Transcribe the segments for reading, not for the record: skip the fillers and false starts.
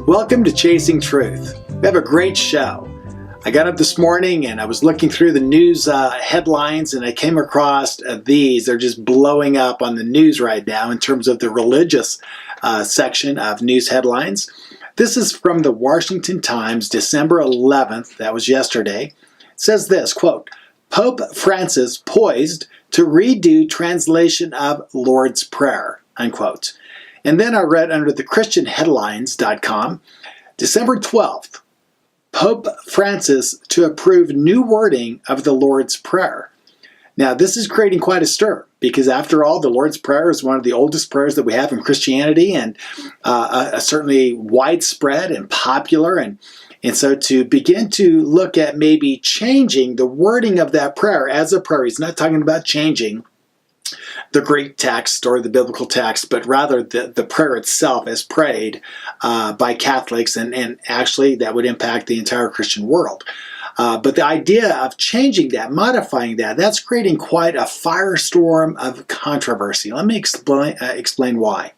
Welcome to Chasing Truth. We have a great show. I got up this morning and I was looking through the news headlines and I came across these. They're just blowing up on the news right now in terms of the religious section of news headlines. This is from the Washington Times, December 11th. That was yesterday. It says this, quote, Pope Francis poised to redo translation of Lord's Prayer, unquote. And then I read under the ChristianHeadlines.com, December 12th, Pope Francis to approve new wording of the Lord's Prayer. Now, this is creating quite a stir because, after all, the Lord's Prayer is one of the oldest prayers that we have in Christianity and certainly widespread and popular. And so to begin to look at maybe changing the wording of that prayer as a prayer, he's not talking about changing the Greek text or the biblical text, but rather the prayer itself as prayed by Catholics, and actually that would impact the entire Christian world. But the idea of changing that, modifying that, that's creating quite a firestorm of controversy. Let me explain why.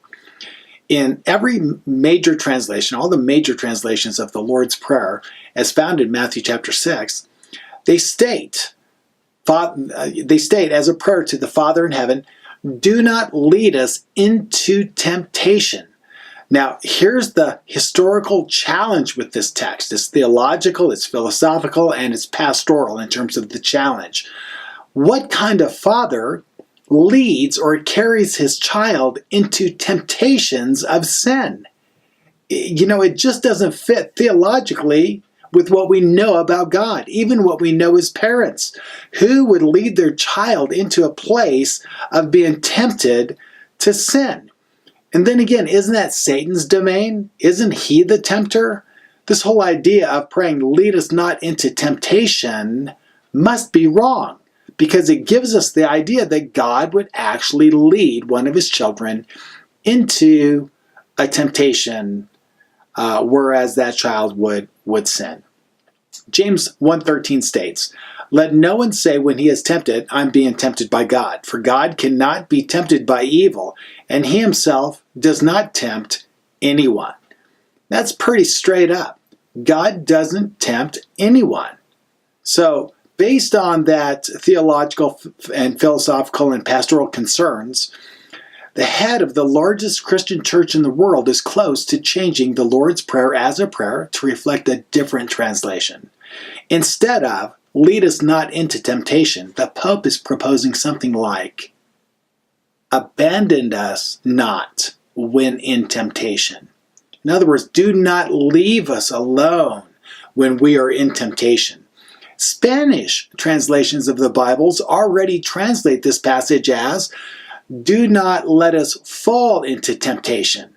In every major translation, all the major translations of the Lord's Prayer, as found in Matthew chapter 6, they state as a prayer to the Father in heaven, do not lead us into temptation. Now, here's the historical challenge with this text. It's theological, it's philosophical, and it's pastoral in terms of the challenge. What kind of father leads or carries his child into temptations of sin? You know, it just doesn't fit theologically with what we know about God, even what we know as parents. Who would lead their child into a place of being tempted to sin? And then again, isn't that Satan's domain? Isn't he the tempter? This whole idea of praying, lead us not into temptation, must be wrong, because it gives us the idea that God would actually lead one of his children into a temptation, whereas that child would sin. James 1:13 states, let no one say when he is tempted, I'm being tempted by God. For God cannot be tempted by evil, and he himself does not tempt anyone. That's pretty straight up. God doesn't tempt anyone. So, based on that theological and philosophical and pastoral concerns, the head of the largest Christian church in the world is close to changing the Lord's Prayer as a prayer to reflect a different translation. Instead of, lead us not into temptation, the Pope is proposing something like, abandon us not when in temptation. In other words, do not leave us alone when we are in temptation. Spanish translations of the Bibles already translate this passage as, do not let us fall into temptation,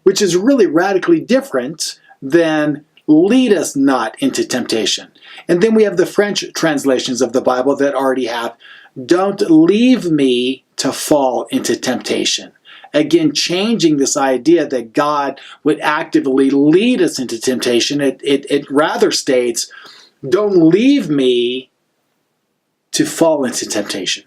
which is really radically different than lead us not into temptation. And then we have the French translations of the Bible that already have, don't leave me to fall into temptation. Again, changing this idea that God would actively lead us into temptation. It rather states, don't leave me to fall into temptation.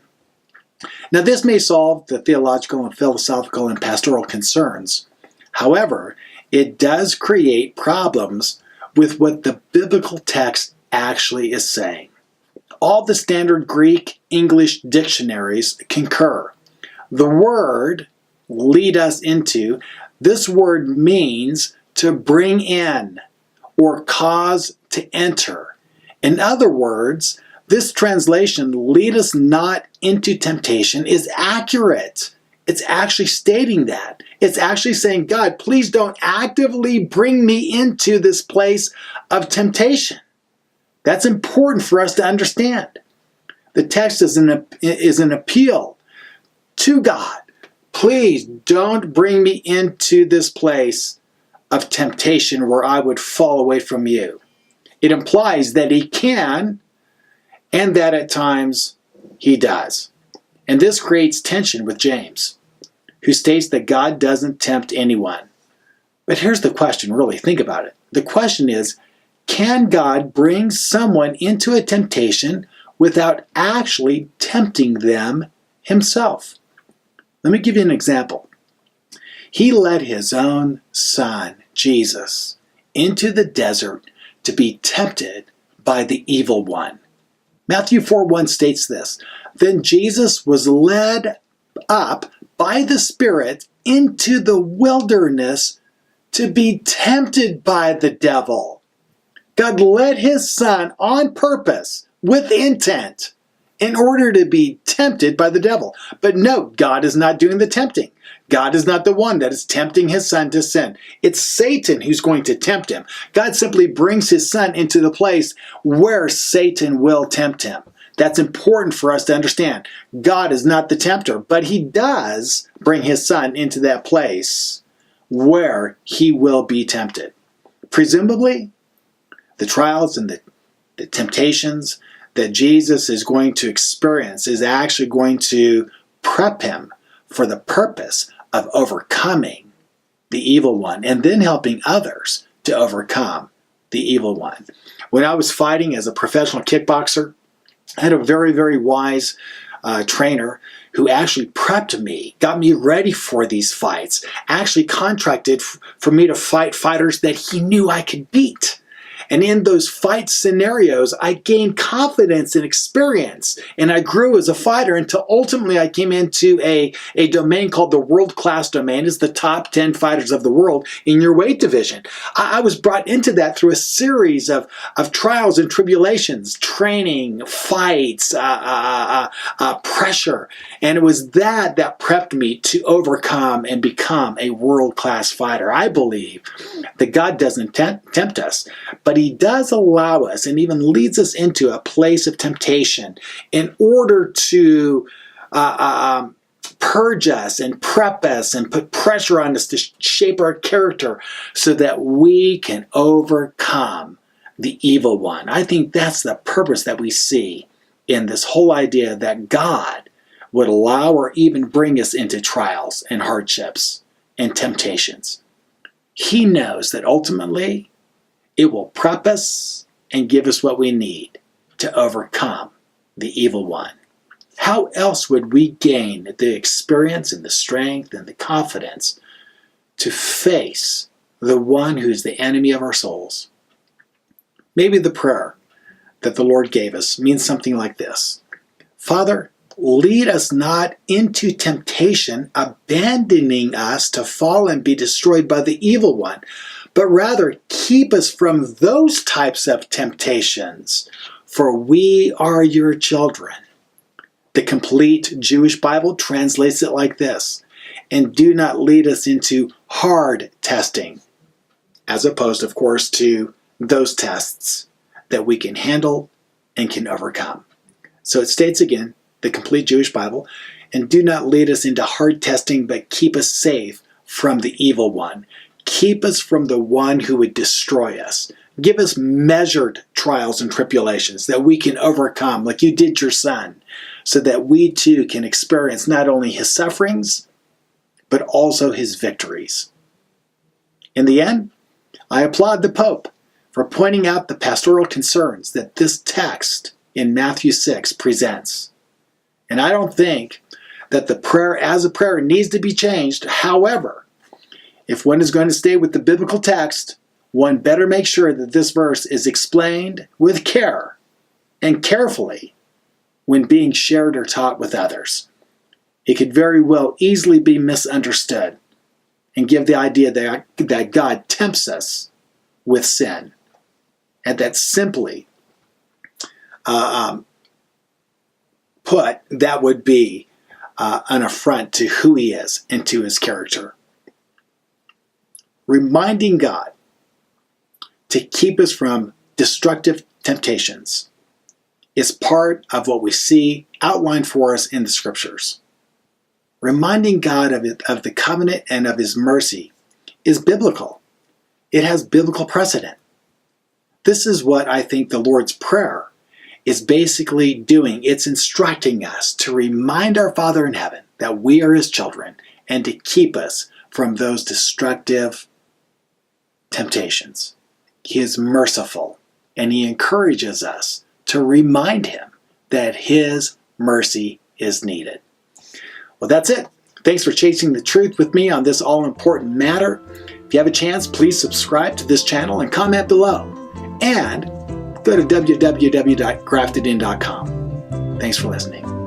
Now, this may solve the theological and philosophical and pastoral concerns. However, it does create problems with what the biblical text actually is saying. All the standard Greek English dictionaries concur. The word lead us into, this word means to bring in or cause to enter. In other words, this translation, lead us not into temptation, is accurate. It's actually stating that. It's actually saying, God, please don't actively bring me into this place of temptation. That's important for us to understand. The text is an appeal to God. Please don't bring me into this place of temptation where I would fall away from you. It implies that he can, and that at times he does. And this creates tension with James, who states that God doesn't tempt anyone. But here's the question, really, think about it. The question is, can God bring someone into a temptation without actually tempting them himself? Let me give you an example. He let his own son, Jesus, into the desert to be tempted by the evil one. Matthew 4:1 states this, "Then Jesus was led up by the Spirit into the wilderness to be tempted by the devil." God led his son on purpose, with intent, in order to be tempted by the devil. But no, God is not doing the tempting. God is not the one that is tempting his son to sin. It's Satan who's going to tempt him. God simply brings his son into the place where Satan will tempt him. That's important for us to understand. God is not the tempter, but he does bring his son into that place where he will be tempted. Presumably, the trials and the temptations that Jesus is going to experience is actually going to prep him for the purpose of overcoming the evil one and then helping others to overcome the evil one. When I was fighting as a professional kickboxer, I had a very, very wise trainer who actually prepped me, got me ready for these fights, actually contracted for me to fight fighters that he knew I could beat. And in those fight scenarios, I gained confidence and experience, and I grew as a fighter until ultimately I came into a domain called the world-class domain. It's the top 10 fighters of the world in your weight division. I was brought into that through a series of trials and tribulations, training, fights, pressure. And it was that prepped me to overcome and become a world-class fighter. I believe that God doesn't tempt us, but he does allow us and even leads us into a place of temptation in order to purge us and prep us and put pressure on us to shape our character so that we can overcome the evil one. I think that's the purpose that we see in this whole idea that God would allow or even bring us into trials and hardships and temptations. He knows that ultimately it will prep us and give us what we need to overcome the evil one. How else would we gain the experience and the strength and the confidence to face the one who's the enemy of our souls? Maybe the prayer that the Lord gave us means something like this: Father, lead us not into temptation, abandoning us to fall and be destroyed by the evil one, but rather keep us from those types of temptations, for we are your children. The complete Jewish Bible translates it like this: and do not lead us into hard testing, as opposed, of course, to those tests that we can handle and can overcome. So it states again, the complete Jewish Bible, and do not lead us into hard testing, but keep us safe from the evil one. Keep us from the one who would destroy us. Give us measured trials and tribulations that we can overcome, like you did your son, so that we too can experience not only his sufferings, but also his victories. In the end, I applaud the Pope for pointing out the pastoral concerns that this text in Matthew 6 presents. And I don't think that the prayer as a prayer needs to be changed. However, if one is going to stay with the biblical text, one better make sure that this verse is explained with care and carefully when being shared or taught with others. It could very well easily be misunderstood and give the idea that God tempts us with sin, and that simply put, that would be an affront to who he is and to his character. Reminding God to keep us from destructive temptations is part of what we see outlined for us in the scriptures. Reminding God of the covenant and of his mercy is biblical. It has biblical precedent. This is what I think the Lord's Prayer is basically doing. It's instructing us to remind our Father in heaven that we are his children and to keep us from those destructive temptations. He is merciful, and he encourages us to remind him that his mercy is needed. Well, that's it Thanks for chasing the truth with me on this all-important matter. If you have a chance, please subscribe to this channel and comment below. And go to www.graftedin.com. Thanks for listening.